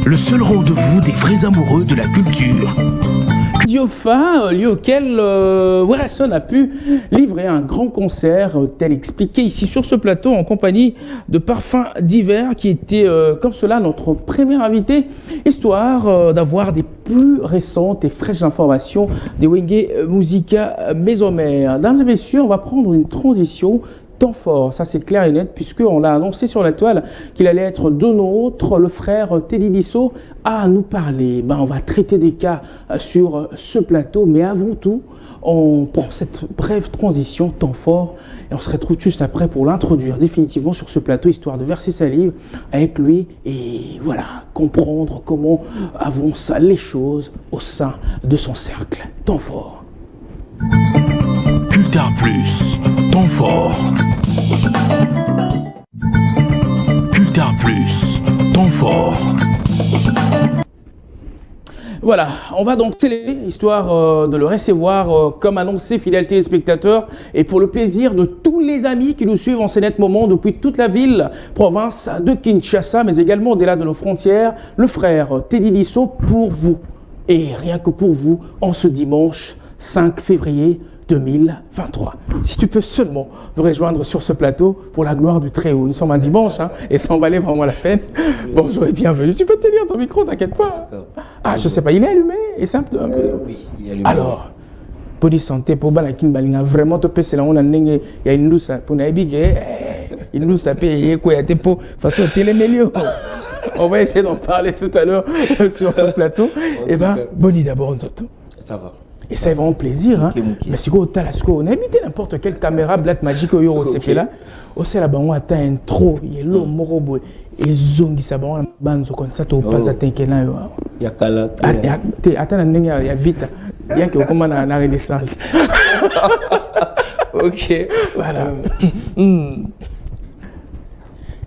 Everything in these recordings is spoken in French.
le seul rendez-vous des vrais amoureux de la culture. Diofa, lieu auquel Werrason a pu livrer un grand concert, tel expliqué ici sur ce plateau, en compagnie de Parfums d'Hiver, qui était comme cela notre premier invité, histoire d'avoir des plus récentes et fraîches informations des Wenge Musica Maison Mère. Mesdames et messieurs, on va prendre une transition temps fort, ça c'est clair et net, puisqu'on l'a annoncé sur la toile qu'il allait être de nôtre, le frère Teddy Disso à nous parler. On va traiter des cas sur ce plateau, mais avant tout, on prend cette brève transition temps fort et on se retrouve juste après pour l'introduire définitivement sur ce plateau, histoire de verser salive avec lui et voilà, comprendre comment avancent les choses au sein de son cercle. Temps fort. Cultar Plus, temps fort. Cultar Plus, temps fort. Voilà, on va donc télé, histoire de le recevoir comme annoncé, fidèles téléspectateurs, et pour le plaisir de tous les amis qui nous suivent en ces nets moments depuis toute la ville, province de Kinshasa, mais également au-delà de nos frontières, le frère Teddy Disso pour vous, et rien que pour vous, en ce dimanche 5 février 2023. Si tu peux seulement nous rejoindre sur ce plateau pour la gloire du Très-Haut. Nous sommes un dimanche et ça en valait vraiment la peine. Bonjour et bienvenue. Tu peux te lire ton micro, t'inquiète pas. Ah, je sais pas, il est allumé et simple. Oui, il est allumé. Alors, bonne santé pour Balakin Balinga. Vraiment, tu peux c'est là on a il y a une douce pour Naibig. Une douce à payer quoi, il y a pour façon télémélio. On va essayer d'en parler tout à l'heure sur ce plateau. Et bonne d'abord, on s'entend. Ça va. Et ça fait vraiment plaisir. Mais si on a habité n'importe quelle caméra Black Magic au CP là, aussi là-bas on attend un trop, il y a l'eau morobo et zongi ça va on banzo comme ça tu pas atteindre là. Il y a kala. Attends il y a vite. Bien que comment na renaissance. OK. Voilà.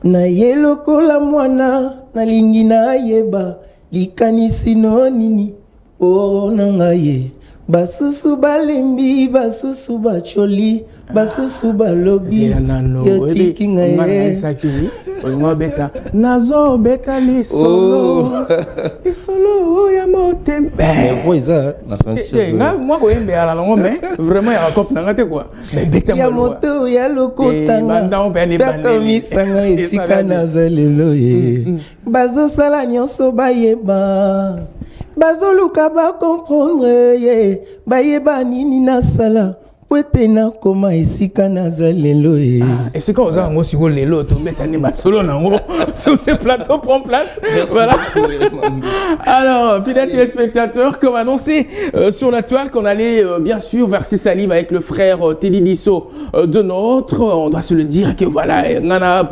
Na yeloko la mwana na lingi na yeba likanisi no nini o nanga ye. Basusu balembi, basusu bacholi, basusu balobi, yotiki ngaye. Nazo beta li solo, li solo ya motem. Mais voix ça, na sentir. Moi ko yembe ala ngo mais vraiment ya raconte na ngate quoi. Mais beta ya moto ya lokotanga. Baka misanga esika nazalelo ye. Bazo sala nyonso bayeba. Bazoluka ba comprendre ye bayeba nini na sala pwete na koma esika na zalelo ye et c'est quand on aussi go lelo to metani masolo nango sur ce plateau prend place. Voilà. Alors fidèles téléspectateurs, comme annoncé sur la toile qu'on allait bien sûr verser salive avec le frère Teddy Disso de nôtre, on doit se le dire que voilà nana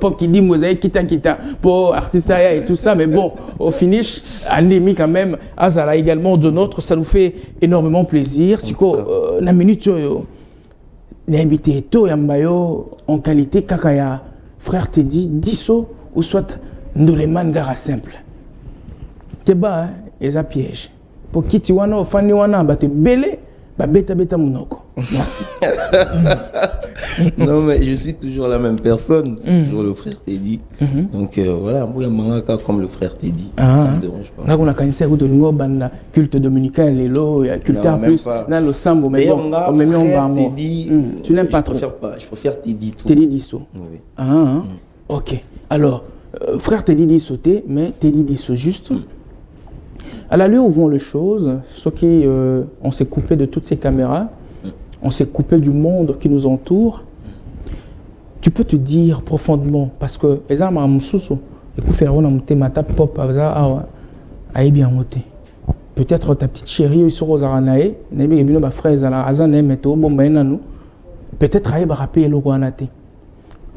pop qui dit mosaïque kita pour artiste et tout ça, mais bon au finish Anémi quand même Azala également de nôtre, ça nous fait énormément plaisir. Si quoi na minute l'invité to yambayo en qualité kakaya frère Teddy Disso ou soit Ndoleman Gara simple. Te ba et ça piège. Pour kiti wana ofani wana ba te belé ba beta monoko. Merci. Non mais je suis toujours la même personne, c'est toujours le frère Teddy. Donc voilà, moi mangaka comme le frère Teddy, ça me dérange pas. Na kuna kanisa ko dolingo banda culte dominical lelo ya culture plus na le sambo mais bon on met en bas Teddy. Tu n'aimes pas trop. Je préfère Teddy tout. Teddy Disso. Oui. OK. Alors frère Teddy Disso mais Teddy Disso juste. À l'allure où vont les choses, ceux qui on s'est coupé de toutes ces caméras, on s'est coupé du monde qui nous entoure. Tu peux te dire profondément, parce que les gens m'ont soucié, pop, peut-être ta petite chérie, peut-être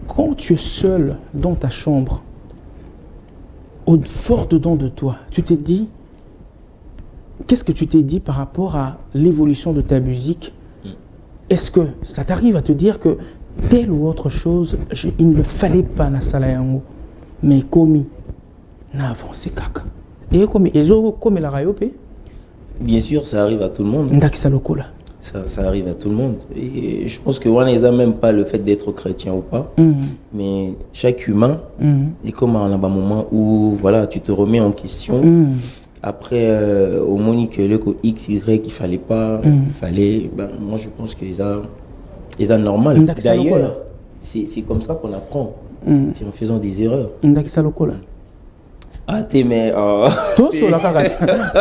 quand tu es seul dans ta chambre, au fort dedans de toi, tu te dis, qu'est-ce que tu t'es dit par rapport à l'évolution de ta musique? Est-ce que ça t'arrive à te dire que telle ou autre chose, il ne fallait pas na sala yango, mais komi na avancé kaka. Et komi ezo komi la rayope? Bien sûr, ça arrive à tout le monde. Ndaki salokola. ça arrive à tout le monde. Et je pense que on n'a même pas le fait d'être chrétien ou pas, mais chaque humain est comme à un moment où voilà, tu te remets en question. Après, au moment que le X, Y, il fallait pas, il fallait. Ben, moi, je pense que c'est normal. D'ailleurs, c'est comme ça qu'on apprend. C'est en faisant des erreurs. Ah, t'es mais. Toi, sur la caca.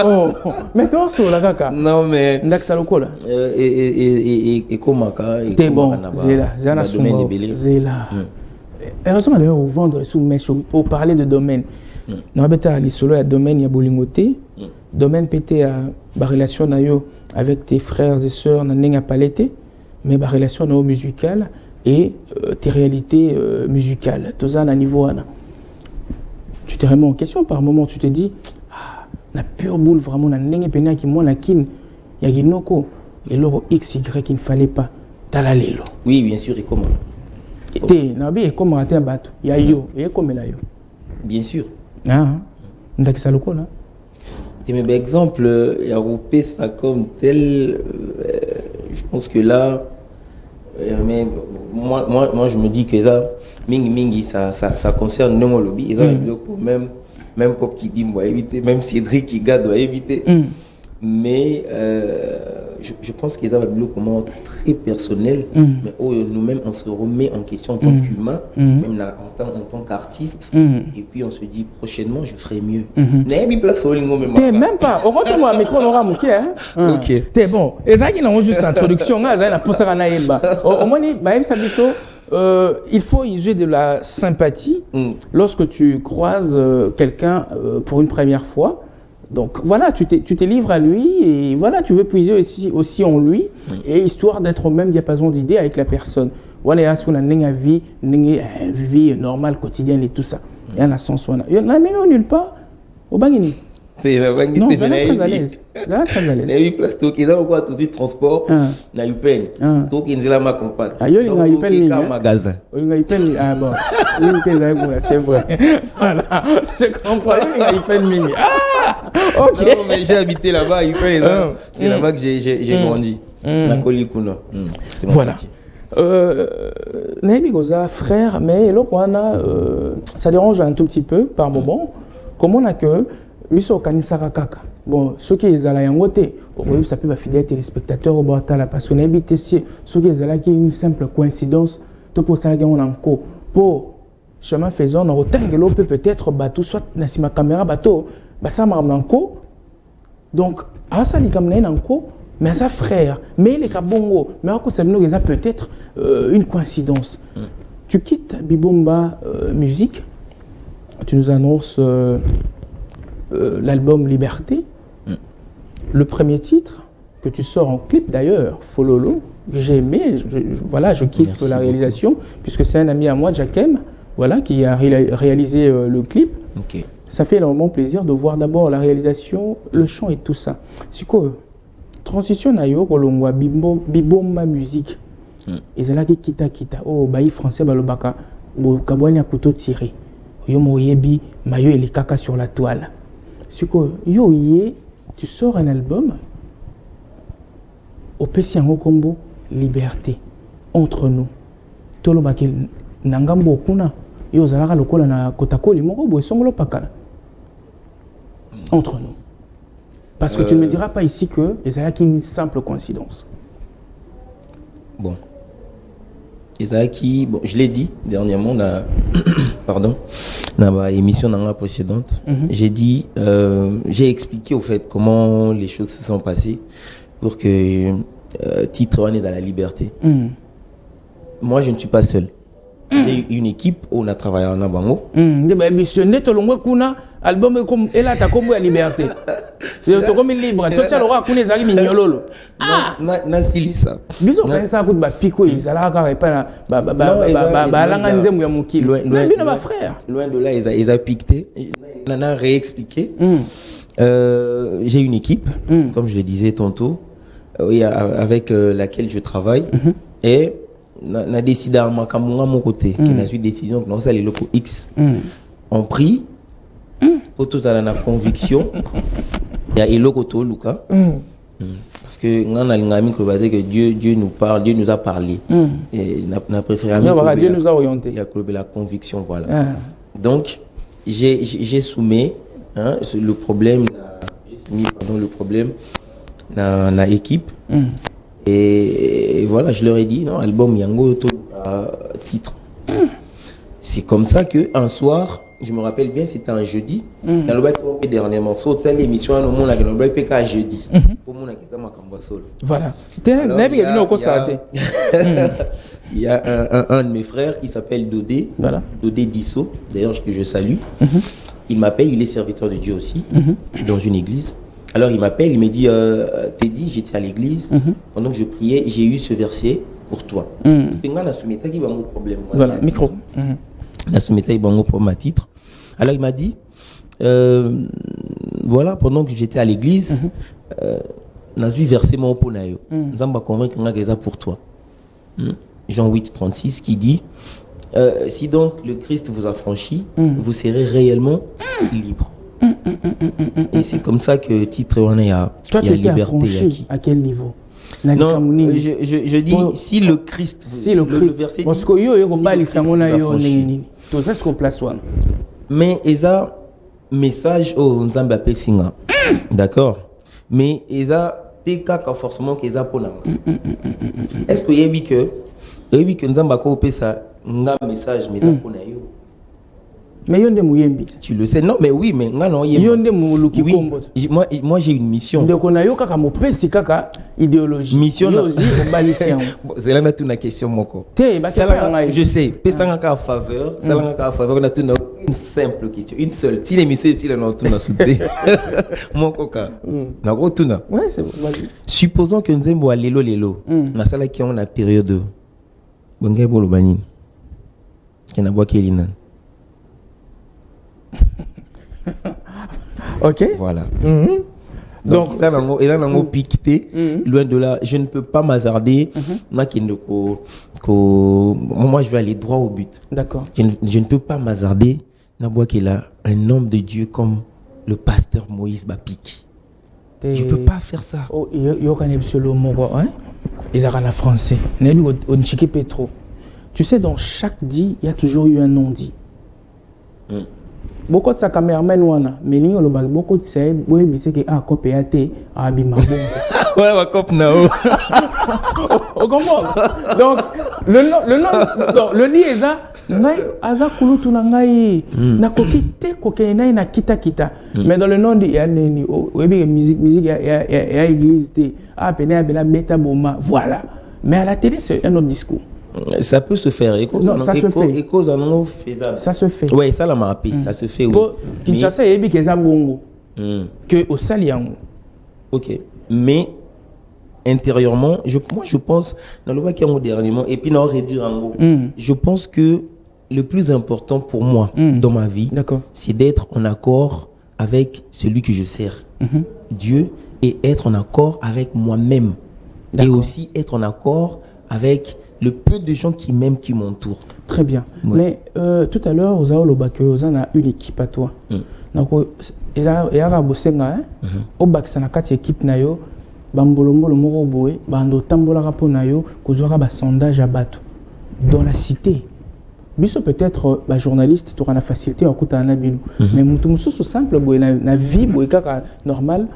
Oh, mais toi, sur la caca. Non, mais. Et comment ça? T'es bon. Zéla. Zéla. Heureusement, d'ailleurs, vous vendre sous mèche pour parler de domaine. Nous avons dit que le domaine, il y a bolingoté. Domaine pété à la relation avec tes frères et sœurs, n'a pas l'été, mais la relation musicale et tes réalités musicales. Tout ça, à niveau. Tu te remets en question par moment, tu te dis, la pure boule, vraiment, la nenge pena qui moi, la kin, il y a ginoko, et l'euro X, Y qu'il ne fallait pas. T'as la lelo. Oui, bien sûr, et comment? Et comment tu as battu? Il y a yo, et comment là yo? Bien sûr. Ah, on a que ça le là. Mais exemple, il y a groupé ça comme tel, je pense que là, mais moi je me dis que ça, mingi, ça concerne non lobby, et même Pop qui dit moi éviter, même Cédric qui garde doit éviter. Mais je pense qu'ils ont un comment très personnel, mais nous-mêmes on se remet en question en tant qu'humain, même en tant qu'artiste, et puis on se dit prochainement je ferai mieux. T'es même pas, au retour moi micro n'aura mouké hein. Ok. T'es bon. Et ça qui n'a juste introduction, ça n'a pas ça naïba. Au moins il faut user de la sympathie lorsque tu croises quelqu'un pour une première fois. Donc voilà, tu te livres à lui et voilà, tu veux puiser aussi en lui et histoire d'être au même diapason d'idées avec la personne. Voilà, ce qu'on a une vie normale, quotidienne et tout ça. Il y a un sens. Il y en a même nulle part au Bangini. C'est la Bangini. Non, j'en ai très à l'aise. Il y a eu place tout de suite transport, il y a eu peine. Tout qui est là ma compagne. Il y a eu peine. Magasin. Il y a eu peine. Ah bon, c'est vrai. Voilà, je comprends. Il y a eu peine mini. Ok. Non, mais j'ai habité là-bas, c'est là-bas que j'ai grandi. Voilà. Naïbi Goza, frère, mais ça dérange un tout petit peu par moment. Comment on a que Miso Kanisara Kaka. Bon, ceux qui sont là, ça peut être fidèle téléspectateur au Bortala parce qu'on habite ici. Ceux qui sont là, qui est une simple coïncidence. Tout pour ça, on a encore. Pour chemin faisant, on a peut-être bateau, soit dans ma caméra bateau, ça m'a encore. Donc, à ça, il y a encore. Mais ça frère, mais les kabongo, mais encore ça peut-être une coïncidence. Tu quittes Bibomba Musique, tu nous annonces l'album Liberté, le premier titre que tu sors en clip d'ailleurs, Fololo, j'ai aimé, je kiffe. Merci la réalisation, beaucoup. Puisque c'est un ami à moi, Jackem, voilà, qui a réalisé le clip. Okay. Ça fait énormément plaisir de voir d'abord la réalisation, le chant et tout ça. C'est quoi? Transition na yo kolongwa Bibomba Musique. Et là qui kita oh baï français balobaka bo kabwani akuto tiré. Yo moyebi mayo et les caca sur la toile. C'est quoi? Yo tu sors un album au Pesiango Combo Liberté entre nous. Tolo bakel nangambo kuna yo zalaka lokola na kotakoli moko bo songolo pakala. Entre nous. Parce que tu ne me diras pas ici que c'est une simple coïncidence. Bon. Isaki, bon, je l'ai dit dernièrement, dans l'émission précédente, j'ai dit, j'ai expliqué au fait comment les choses se sont passées pour que titre on est à la liberté. Moi, je ne suis pas seul. J'ai une équipe où on a travaillé en Abango. Album comme et là t'as comme la liberté. C'est comme libre. Toi tu as l'aura connais zali mignololo. Na silisa. Biso quand ça coûte ba pico ils ala ka pas ba langa nzembo ya mokili. Loin frère. Loin de là ils a piqué. On a réexpliqué. J'ai une équipe comme je le disais tantôt avec laquelle je travaille et na décidé à mon côté qui n'a eu une décision que non ça les locaux X ont pris pour tout à la conviction il y a Elokoto Luka Parce que Dieu nous parle, Dieu nous a parlé. Et on a préféré Dieu nous a orienté. Il y a la conviction, voilà. Donc, j'ai soumis le problème, le problème dans l'équipe. Et voilà, je leur ai dit, non, album Yango, titre. C'est comme ça qu'un soir, je me rappelle bien, c'était un jeudi. Dans le bac, dernièrement, sauté l'émission, on a le PK jeudi. Voilà. Il y a un de mes frères qui s'appelle Dodé, voilà. Dodé Disso, d'ailleurs que je salue. Il m'appelle, il est serviteur de Dieu aussi, dans une église. Alors il m'appelle, il me dit, Teddy, j'étais à l'église, pendant que je priais, j'ai eu ce verset pour toi. Parce que moi, soumis qui va mon problème. Voilà, micro. La soumettais il pour ma titre. Alors il m'a dit, voilà, pendant que j'étais à l'église, n'a vu verser mon ponayo. Nous allons convaincre que c'est pour toi. Jean 8, 36 qui dit, si donc le Christ vous a franchi, vous serez réellement libre. Et c'est comme ça que titre on est à toi, tu étais affranchi à quel niveau? Non, je dis si le Christ, le verset parce que mais eza message au Nzamba Pesinga, d'accord, mais eza teka forcément que eza pona. Est-ce que yebi que Nzamba ko pesa nga message mais eza pona yo? Mais yonde muyembi. Tu le sais, non, mais oui, mais non, yonde muluki kombo. Moi j'ai une mission. De konayo kaka mo pesi kaka idéologie. Mission yozi obalisian. C'est là tout na question moko. Je sais, pesa ka faveur, ça là ka faveur, on a tout une simple question, une seule. Si l'émission si là tout na souté. Moko ka. Na go tout na. Ouais, c'est bon, vas-y. Supposons que Nzembo a lelo. Na sala qui on a période bonge bolo banini. Kena boa kelina. Ok. Voilà. Donc, ça n'a piqué. Loin de là, je ne peux pas m'hasarder. Moi, je vais aller droit au but. D'accord. Je ne peux pas m'hasarder. Qu'il a un homme de Dieu comme le pasteur Moïse Bapik. Je ne peux pas faire ça. Oh, il y a ils ont français. Petro. Tu sais, dans chaque dit, il y a toujours eu un non-dit. Beaucoup de sa cameraman wana mais ningo lo beaucoup de ça boye bise que a copiate a bima bon ouais wa cop na o comment donc le ni eza ngai aza kulutu na ngai na kokite kokena na kita mais dans le nom de ya neni oyebi musique ya église te a pena bela beta boma voilà mais à la télé c'est un autre discours. Ça peut se faire. Ça se fait. Ça se fait. Oui, ça l'a marqué. Ça se fait. Oui. Kinshasa est bien que bongo. Que au Saliango. Ok. Mais intérieurement, moi je pense dans le qui est dernièrement et puis non réduire en gros. Je pense que le plus important pour moi dans ma vie, c'est d'être en accord avec celui que je sers, Dieu, et être en accord avec moi-même, et aussi être en accord avec le peu de gens qui m'aiment, qui m'entourent. Très bien. Ouais. Mais tout à l'heure, vous avez une équipe à toi. Donc, il y a une équipe na yo, bambolombo le moro boé, bando tambola rapo na yo, kozwaka ba sondage à bateau dans la cité. Biso peut-être journaliste, tu auras la facilité à écouter un abino. Mais mutu mususu simple boé na vie boé kaka normal,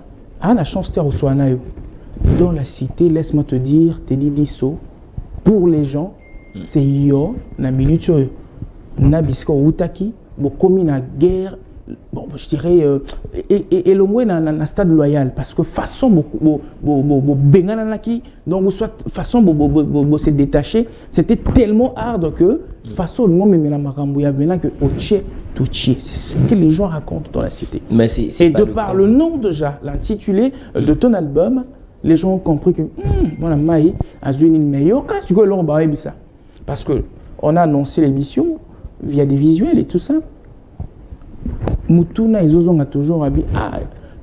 a la chance de reçoit na yo. Dans la cité, laisse-moi te dire, Teddy Disso. Pour les gens, c'est yo na minute na bisko utaki bo komi na guerre bon je dirais et le moins na stade loyal parce que façon bo bengana naki donc soit façon bo se détacher c'était tellement hard que façon le même la makambo ya maintenant que oche touché c'est ce que les gens racontent dans la cité. Mais c'est et de par le nom déjà l'intitulé de ton album les gens ont compris que voilà Maï a joué une meilleure cas que l'on va ça parce que on a annoncé l'émission via des visuels et tout ça. Mutuna ils ont toujours dit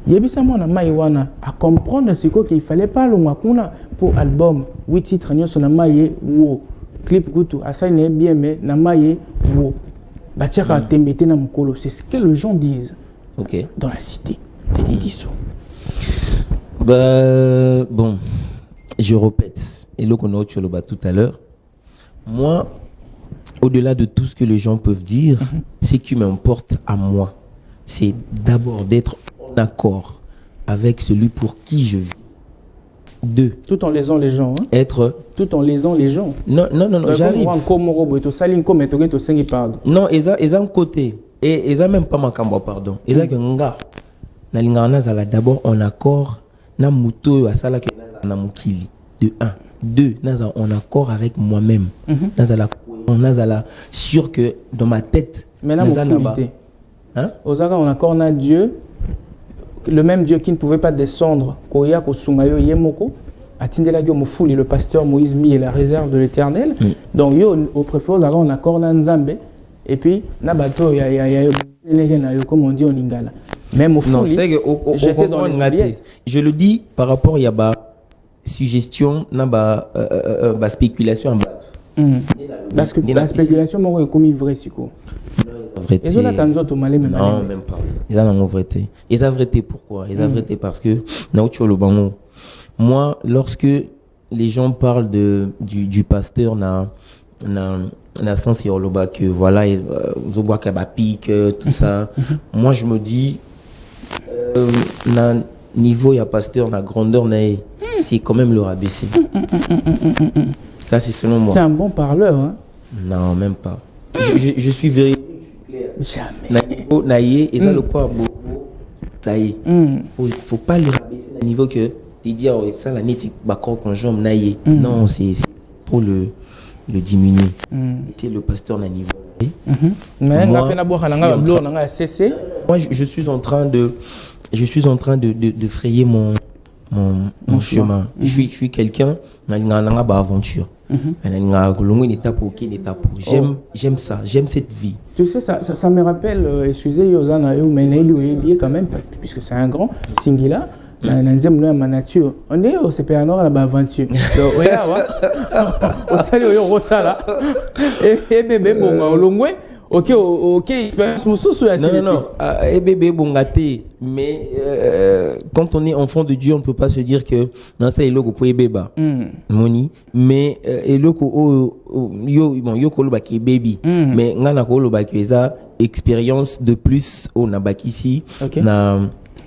yebisa mona Maï wana à comprendre ce qu'il fallait pas le makuna pour album 8 titres nyoso na Maï wo clip kutu asa ne bien mais na Maï wo batiaka tembete na mukolo c'est ce que les gens disent dans la cité Teddy Disso. Bon, je répète, et le qu'on a tout à l'heure, moi, au-delà de tout ce que les gens peuvent dire, ce qui m'importe à moi, c'est d'abord d'être en accord avec celui pour qui je vis. 2. Tout en lésant les gens. Hein? Être. Tout en lésant les gens. Non, j'arrive. Non, ils ont un côté. Et ils n'ont même pas ma cambo, pardon. Ils ont que nga. D'abord en accord. Na muto asala que na mukili. De 1. 2. Naza en accord avec moi-même. Nazala sûr que dans ma tête. Mais là, hein? Osaka en accord na Dieu. Le même Dieu qui ne pouvait pas descendre, Koya Kosumayo Yemoko, Atindela Gyomofouli, le pasteur Moïse Mi et la réserve de l'Éternel. Donc, yo au préfet, on accorde un Nzambe. Et puis, Nabato, comme on dit en Lingala. Même au Fouli, j'étais dans les oubliettes. Je le dis par rapport à la suggestion, la spéculation en bas. La spéculation, moi, est comme vrai, c'est quoi? Ils ont non, même pas. Ils ont vérité. Ils ont vérité pourquoi? Ils ont vérité parce que moi, lorsque les gens parlent du pasteur na sens que voilà, pique tout ça. Moi, je me dis na niveau il y a pasteur na grandeur c'est quand même le rabaisser. Ça c'est selon moi. C'est un bon parleur, hein? Non, même pas. Je suis véridique. Jamais. Et ça le quoi ça y est. Faut pas le rabaisser à niveau que tu dis ça la nétique bakor quand j'aime naïe. Non, c'est trop le diminuer. C'est le pasteur na niveau. Moi, je suis en train de frayer mon chemin. Je suis quelqu'un n'a pas aventure. J'aime ça, j'aime cette vie. Tu sais, ça me rappelle, excusez Yosana, mais quand même, puisque c'est un grand Singila, ma nature. On est au CPA-Nord à l'aventure. Au salut au Rosala. Et bébé, bon, au Longwe. Ok, expérience non, bébé bongate, mais quand on est enfant de Dieu, on ne peut pas se dire que non ça est logo pour bébé, moni, mais logo yo kolo baki baby, mais ngana kolo baki eza expérience de plus au nabaki ici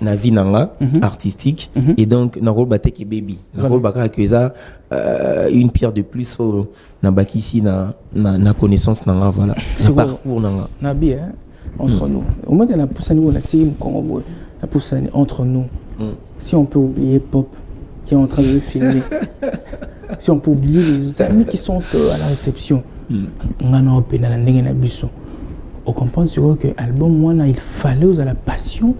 na vie nanga artistique et donc na kolo bateki baby, na kolo baka eza une pierre de plus au nabaki ici na connaissance nanga voilà na parcours nanga nabi hein entre nous au moins na poussani na team Congo na poussani entre nous si on peut oublier Pop qui est en train de le filmer si on peut oublier les amis qui sont à la réception ngana opena na ndenge na biso on comprend sur que album moi il fallait à la passion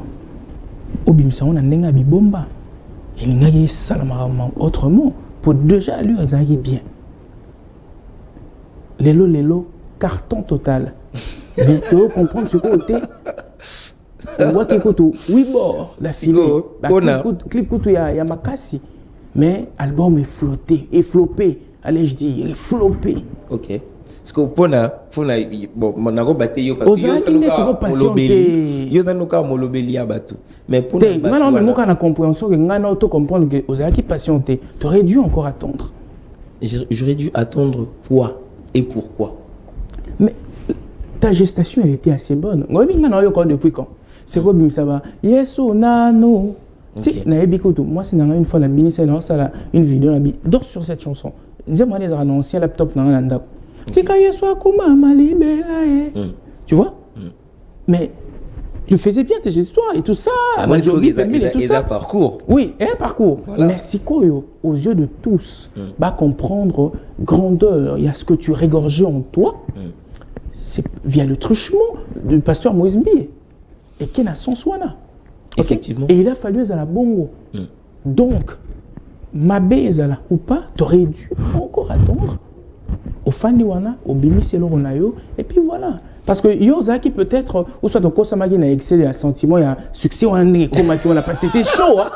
au bimsa on a ndenge bibomba il ngaki salama autrement pour déjà lui ils arrivent bien. Lelo, carton total. Mais tu veux comprendre ce côté. On voit quelque chose. Oui, bon, la filme. Clip couteau, il y a Makassi. Mais l'album est flotté, est flopé. Allez, je dis, il est flopé. Ok. Parce que pour bon, mon ago batté yo parce que yo dans molobeli ya batou. Mais pour maintenant même quand on a compréhension que ngana auto comprendre que Ozaki qui patienté, tu aurais dû encore attendre. J'aurais dû attendre quoi et pourquoi? Mais ta gestation elle était assez bonne. Ngobi ngana yo depuis quand? C'est quoi ça va? Yeso nano. Okay. Moi c'est une fois la ministre une vidéo dors sur cette chanson. Dis-moi les anciens laptop dans l'anda. C'est quand il soit comme tu vois? Mais tu faisais bien tes histoires et tout ça. Moi, ils ont parcours. Oui, un parcours. Voilà. Mais si quoi, aux yeux de tous, va comprendre grandeur, il y a ce que tu régorgeais en toi, c'est via le truchement du pasteur Moïse Mbi et qui n'a son soin. Effectivement. Et il a fallu à la bongo. Donc, ma baise ou pas, tu aurais dû encore attendre. Au Fandiwana, au Bimiselo Ronayo, et puis voilà. Parce que Yozaki peut-être, ou soit ton Kosamagi n'a excédé un sentiment, il y a succès, on a pas, c'était chaud, hein.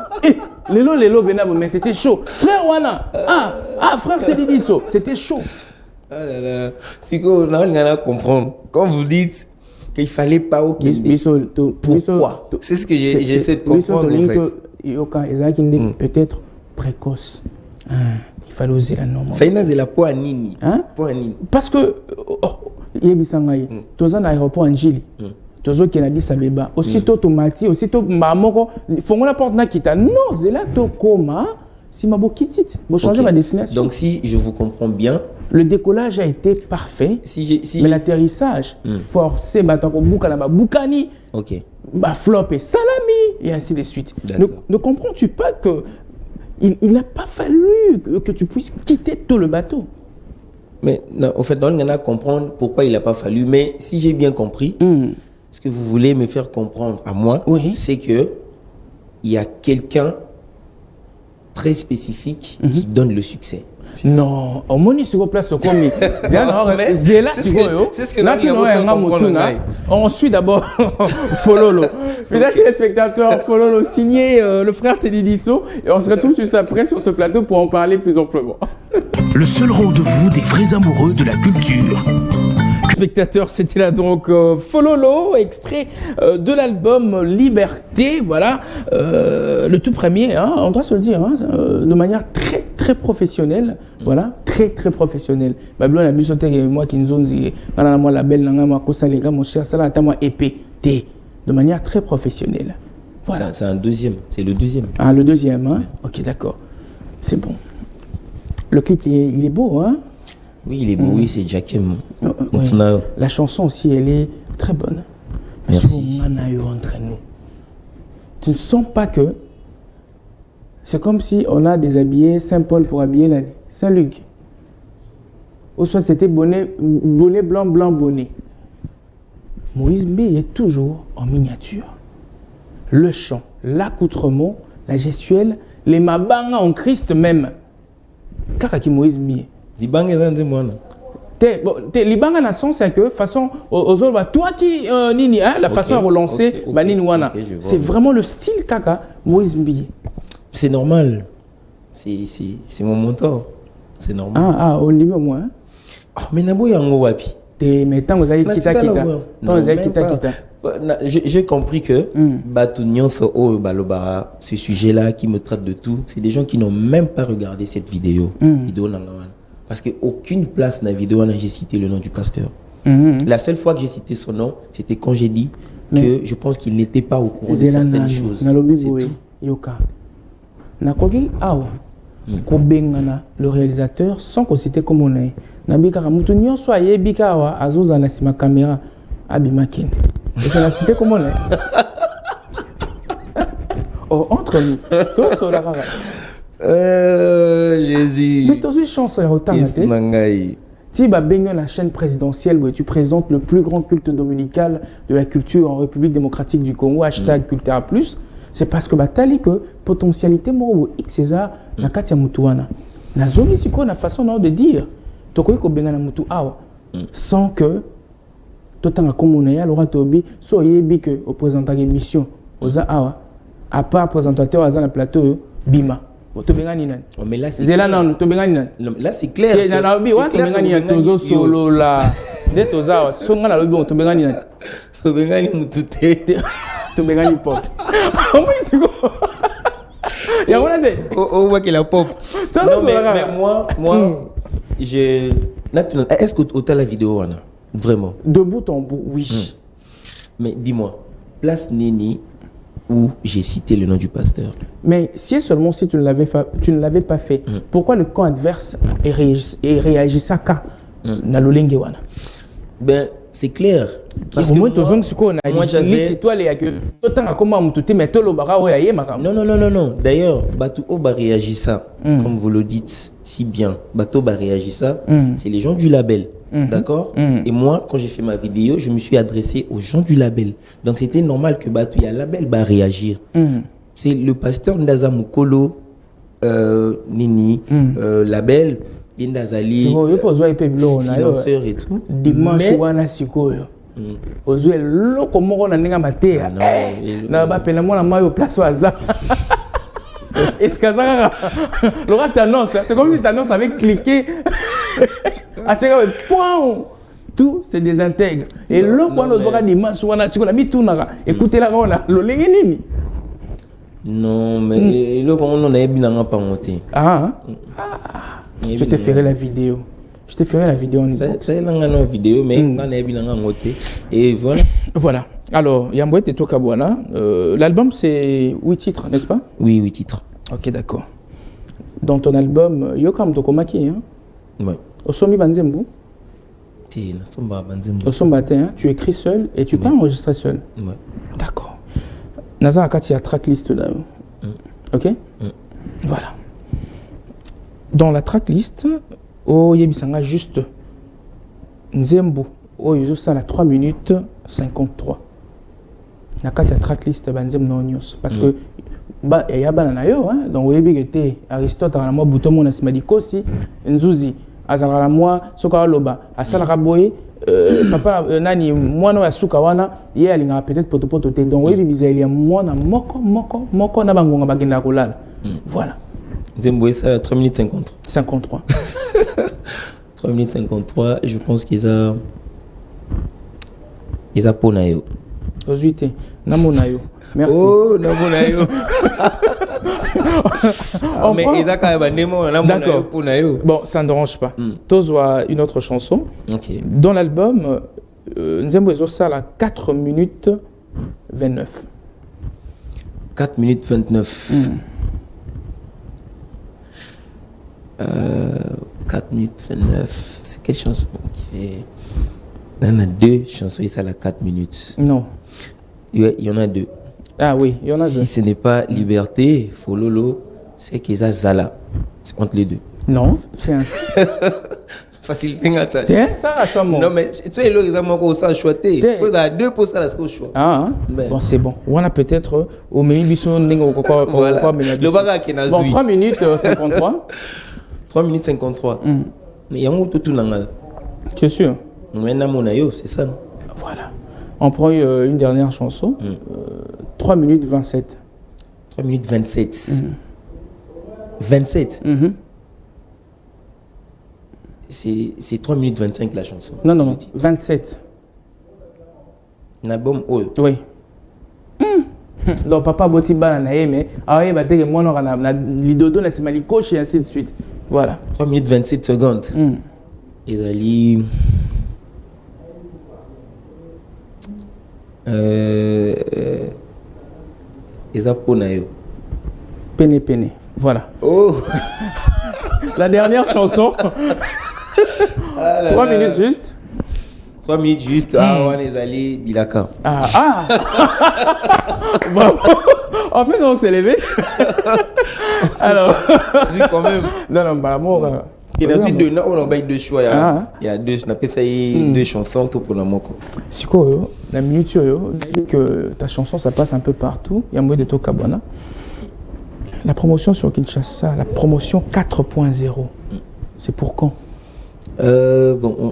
Lélo, Benabo, mais c'était chaud. Frère Wana, frère Tedidiso, c'était chaud. Ah là là, c'est qu'on a comprendre. Quand vous dites qu'il fallait pas au Québec, pourquoi? C'est ce que j'essaie de comprendre en fait. yoka ezaki nde peut-être précoce. Il fallait oser la norme. Faina zela po nini. Po nini. Parce que yebisanga ye. Toza na aéroport Njili. Tozo qui a dit ça beba. Aussitôt tomati, aussitôt mamoko, fongola porte na kita. Non, zela to koma. Si ma bokitit, vous changez ma destination. Donc si je vous comprends bien, le décollage a été parfait, mais l'atterrissage forcé, boukani, flop et salami, et ainsi de suite. Ne comprends-tu pas que il n'a pas fallu que tu puisses quitter tout le bateau? Mais non, en fait, on a comprendre pourquoi il n'a pas fallu. Mais si j'ai bien compris, ce que vous voulez me faire comprendre à moi, c'est que il y a quelqu'un très spécifique qui donne le succès. Non, au moins il se place au commis. C'est ce que on suit d'abord Fololo. Mesdames les spectateurs, Fololo signé le frère Teddy Disso et on se retrouve juste après sur ce plateau pour en parler plus amplement. Le seul rendez-vous des vrais amoureux de la culture. Spectateurs, c'était là donc Fololo, extrait de l'album Liberté, voilà, le tout premier, hein, on doit se le dire, hein, de manière très très professionnelle, voilà, très très professionnelle. Babylone a bu sauter moi qui nous ont dit, voilà moi la belle nanga moi kosa les gars mon cher, ça là attends moi épée, de manière très professionnelle. Voilà. C'est un deuxième, c'est le deuxième. Ah le deuxième, hein, ok d'accord, c'est bon. Le clip il est beau, hein. Oui, il est beau, oui, c'est Jackiem. La chanson aussi, elle est très bonne. Merci. Entre nous. Tu ne sens pas que c'est comme si on a déshabillé Saint-Paul pour habiller Saint-Luc. Ou soit c'était bonnet blanc, bonnet. Moïse B est toujours en miniature. Le chant, l'accoutrement, la gestuelle, les mabanga en Christ même. Karaki Moïse B. Libanga Libanga na sens c'est que façon aux autres toi qui nini hein, la façon à relancer nini wana c'est vraiment le style kaka Moïse Mbi. C'est normal. C'est mon mentor. C'est normal. Ah au niveau moi. Mais nabo yango wapi. Mais tant vous avez kita. J'ai compris que ce sujet-là qui me traite de tout, c'est des gens qui n'ont même pas regardé cette vidéo. Parce qu'aucune place dans la vidéo, j'ai cité le nom du pasteur. La seule fois que j'ai cité son nom, c'était quand j'ai dit que je pense qu'il n'était pas au courant de certaines choses. C'est tout. Le réalisateur, sans qu'on cite comme on est, Nabika Moutounion soit Yebika Azouz Anasima caméra Abimakin. Et ça l'a cité comme on est. Entre nous, toi, sur la rara. Jésus. Mais tu as une chance à autant. Tu vas baigner la chaîne présidentielle où tu présentes le plus grand culte dominical de la culture en République démocratique du Congo, hashtag Cultura Plus. C'est parce que tu que potentialité moi X César na katia mutuana. Na zone siko na façon de dire. Tu connais que benga na mutu awa sans que totanga komunaya lora tobi so yebi que au présentant émission oza awa à part présentateur à na plateau bima. Mais là, c'est clair. Là, c'est clair. Est-ce que tu as la vidéo vraiment? De bout en bout, oui. Mais dis-moi, place Nini où j'ai cité le nom du pasteur. Mais si seulement si tu ne l'avais pas fait, pourquoi le camp adverse réagit ça na lolenge wana? Ben c'est clair. Parce que moi j'avais toi les que autant comment mututé mais tolo bara oyaye makam. Non. D'ailleurs, Batou Oba réagit ça comme vous le dites si bien. Batou Oba réagit ça, c'est les gens du label. D'accord. Et moi, quand j'ai fait ma vidéo, je me suis adressé aux gens du label. Donc, c'était normal que Batou, il y a label, va réagir. C'est le pasteur Ndaza Mukolo, Nini, label, Indazali, financeur et tout. Dimanche, wana sikoyo. Ozwe loko moko na ninga matea. Na ba pena mona mayo place waza. Est-ce que ça Laura t'annonce, c'est comme si t'annonces avec cliquer. À ce point, tout se désintègre. Et là, quand on voit dimanche, on a mis tout. Écoutez là, on a le nini. Non, mais là, on a bien pas monté. Je te ferai la vidéo. Je te ferai la vidéo en C'est une vidéo, mais on a bien monté. Et voilà. Voilà. Alors, Yambouet et Tokabouana, l'album c'est 8 titres, n'est-ce pas? Oui, 8 titres. Ok, d'accord. Dans ton album, Yokam Tokomaki, hein? Oui. Osomi Banzembu? Osomba, hein? Tu écris seul et tu peux enregistrer seul? Oui. D'accord. Naza Akati a tracklist là. Ok? Voilà. Dans la tracklist, Yebisanga juste Nzembu, Yozo ça la 3 minutes 53. Nakati a tracklist Banzem Nonios. Parce que il y a banana yo, hein? Donc Yebi Aristote a la moi bouton mon asimadi kosi, Nzuzi, Azara la moi, Soka Loba, Asala Raboye. Papa nani mwana wa suka wana ye alinga peut-être poto te donc oui bizali ya mwana moko na bangonga bagenda kolala voilà Nzembo ça 3 minutes 53 3 minutes 53 je pense qu'ils a ponayo ozuite namonayo merci oh namonayo mais Isaka Bandemo namonayo ponayo bon ça ne dérange pas Tozwa une autre chanson dans l'album Nzembo Ezosa la 4 minutes 29 4 minutes 29 4 minutes 29 c'est quelle chanson qui fait il y en a 2 chansons et ça la 4 minutes non il y en a 2. Ah oui, il y en a 2. Si ce n'est pas Liberté, Fololo, c'est qu'ils a Zala. C'est entre les 2. Non, c'est un... Facilité la tâche. Tiens, ça a choisi. Non, mais tu sais, l'examen qu'on s'est choisi. Il faut avoir 2 pour ça, là, ce qu'on choisit. Ah, bon, c'est bon. On a peut-être au milieu du son, voilà. Le bagage qui est dans bon, 3 minutes 53. 3 minutes 53. Mais il y a un tout là. Tu es sûr? C'est ça, non? Voilà. On prend une dernière chanson. 3 minutes 27. 3 minutes 27. 27 C'est 3 minutes 25 la chanson. Non, 27. L'album All. Oui. Donc, papa Botiba n'a aimé. Ah oui, bah, dès que moi, on a l'idodo, la semali coche et ainsi de suite. Voilà. 3 minutes 27 secondes. Ils allaient. Ezaponayo. Pene. Voilà. Oh. La dernière chanson. 3 minutes juste. 3 minutes juste. Ah, on est allé Bilaka. Bravo. En plus, on s'est levé. Alors. Dis quand même. Non, bah, moi. Il y a deux choix. Il y a deux, je n'appelle ça deux chansons tout pour la moko. Si quoi, la minute que ta chanson ça passe un peu partout. Il y a un mot de Tokabouana. La promotion sur Kinshasa, la promotion 4.0. C'est pour quand?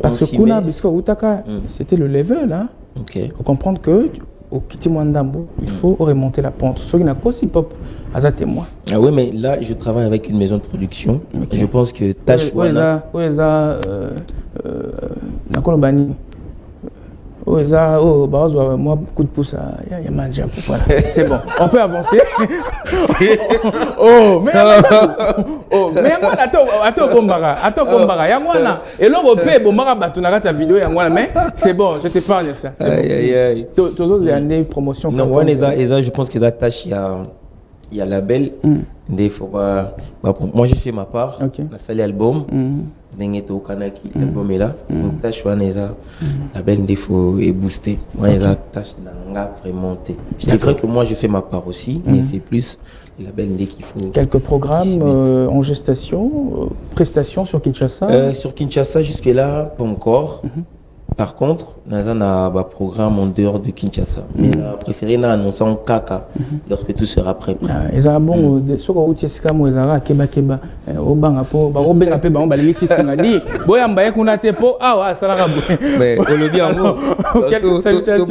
Parce que Kuna Bisko Utaka, c'était le level. Hein. Il faut comprendre que au Kitimwandambo, il faut remonter la pente. Ceux qui n'ont pas si pop, à témoin. Ah oui, mais là, je travaille avec une maison de production. Je pense que tâche. Où est ça Nakolobani. Où est ça moi, coup de pouce, il y a Madja. Voilà, c'est bon. On peut avancer. Mais attends, Bombara. Yangwana. Et là, on peut Bombara Batunara sa vidéo, Yangwana. Mais c'est bon, je t'épargne ça. Aïe. Tous autres années promotion. Non, moi, je pense qu'ils attachent, il y a label. Moi, j'ai fait ma part. La salle album. Au Kanaki, l'album est là. Donc, tâche label, il faut booster. Moi, ils attachent vraiment. C'est vrai que moi, je fais ma part aussi, mais c'est plus le label qu'il faut. Quelques programmes en gestation, prestations sur Kinshasa. Sur Kinshasa, jusque-là, pas encore. Par contre, nous avons un programme en dehors de Kinshasa. Mais on préféré annoncer en Kaka lorsque tout sera prêt. Ils ont bon, ce qu'on utilise comme ils ont keba au banc po, au benga pe ba les six ngadi. Boya mbaye kuna te po ah ça la mais au lobby en mot. Quelques salutations.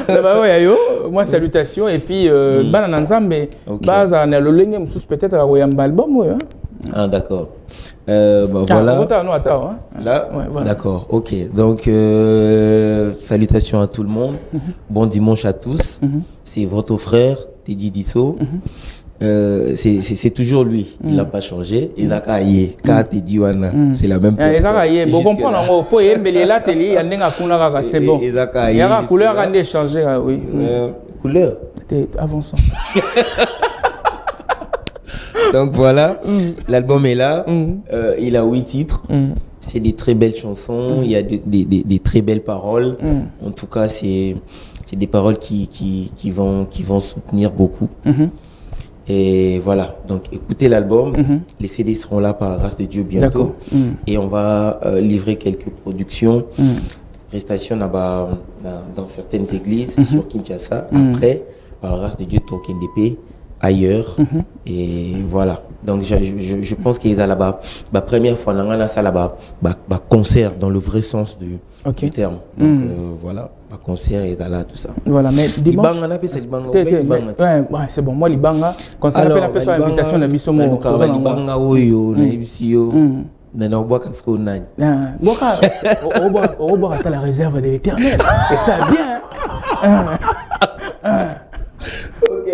Bah ouais yo, moi salutations et puis bana nzambe baza na lo lenge mususu peut-être à oyamba album ouais. Ah d'accord. Voilà. Là, voilà. D'accord, ok. Donc, salutations à tout le monde. Bon dimanche à tous. C'est votre frère, Teddy Disso. C'est toujours lui, il n'a pas changé. Il a caillé, Teddy Wana, c'est la même personne. Il a caillé, vous comprenez, c'est bon. Il y a la couleur qui a changé, oui. Couleur avançons. Donc voilà, l'album est là, il a 8 titres. C'est des très belles chansons, il y a des très belles paroles. En tout cas, c'est des paroles qui vont soutenir beaucoup. Et voilà, donc écoutez l'album, les CD seront là par la grâce de Dieu bientôt. Et on va livrer quelques productions. Restation dans certaines églises sur Kinshasa. Après, par la grâce de Dieu, Token DP ailleurs. Et voilà. Donc je pense qu'il y a là-bas, la première fois, on a ça là-bas, concert dans le vrai sens du terme. Donc voilà, concert et là, tout ça. Voilà, mais dimanche. On appelle ça Libanga. Ouais, c'est bon. Moi, Libanga, quand ça appelle la invitation de Bissomo. Libanga, Oyo, Naibisio. Non, bois qu'est-ce qu'on a. On boit à la réserve de l'Éternel. Et ça bien.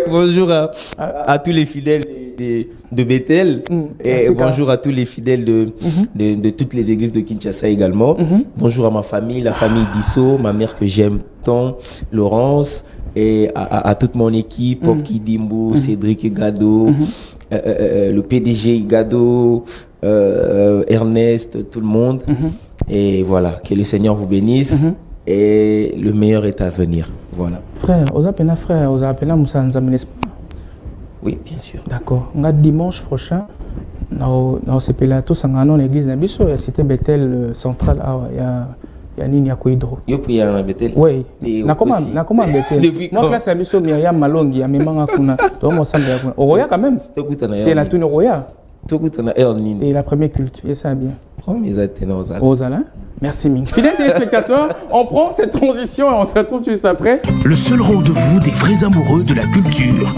Bonjour à tous les fidèles de Bethel et bonjour à tous les fidèles de toutes les églises de Kinshasa également. Bonjour à ma famille, la famille Disso, ma mère que j'aime tant, Laurence, et à toute mon équipe, Pop Kidimbo, Cédric Gado, le PDG Gado, Ernest, tout le monde. Et voilà, que le Seigneur vous bénisse. Et le meilleur est à venir. Voilà. Frère, aux appels Moussa Nzambe, n'est-ce pas? Oui, bien sûr. D'accord. Dimanche prochain, dans ce plateau, dans l'église Nabiso, il y a cité Bethel central. Il y a Nini Yakoudro. Il y a prié à Bethel. Oui. Comment Bethel? Moi, classe Nabiso, Myriam Malongi, il y a Memanga Kuna. Toi, moi, ça me dit. Roya quand même. Tu es la tune Roya. Et la première culte. Et ça bien. Rosala. Merci Ming. Fidèles téléspectateurs, on prend cette transition et on se retrouve juste après. Le seul rendez-vous des vrais amoureux de la culture.